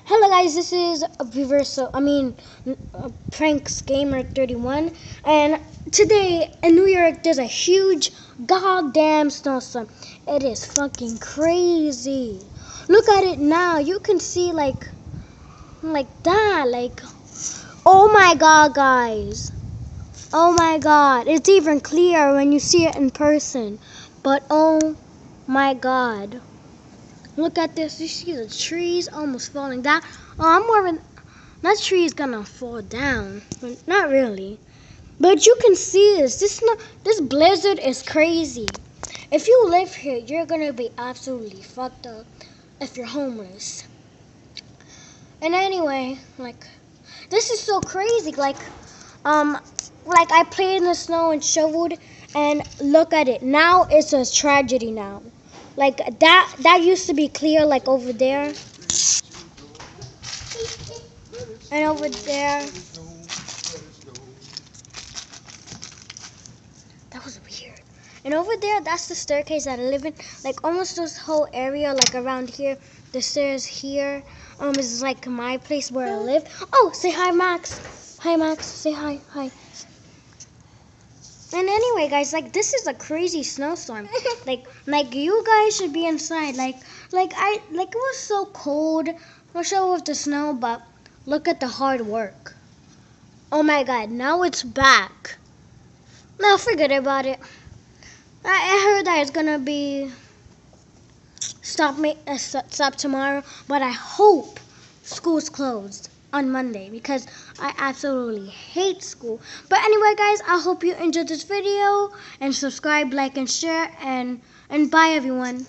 Hello guys, this is Pranks Gamer 31, and today in New York there's a huge goddamn snowstorm. It is fucking crazy. Look at it now. You can see like that, oh my god, guys. Oh my god, it's even clearer when you see it in person. But oh my god. Look at this. You see the trees almost falling down. Oh, I'm worried that tree is gonna fall down, but not really. But you can see this. This blizzard is crazy. If you live here, you're gonna be absolutely fucked up if you're homeless. And anyway, this is so crazy. I played in the snow and shoveled, and look at it. Now it's a tragedy now. Like that used to be clear, like over there. And over there. That was weird. And over there, that's the staircase that I live in. Like almost this whole area, like around here, the stairs here, is like my place where I live. Oh, say hi, Max. Hi, Max. Say hi. Hi. And anyway, guys, this is a crazy snowstorm. like you guys should be inside. It was so cold. For sure with the snow, but look at the hard work. Oh my god, now it's back. Now forget about it. I heard that it's gonna be stop tomorrow, but I hope school's closed on Monday because I absolutely hate school. But anyway, guys, I hope you enjoyed this video and subscribe, like, and share, and bye everyone.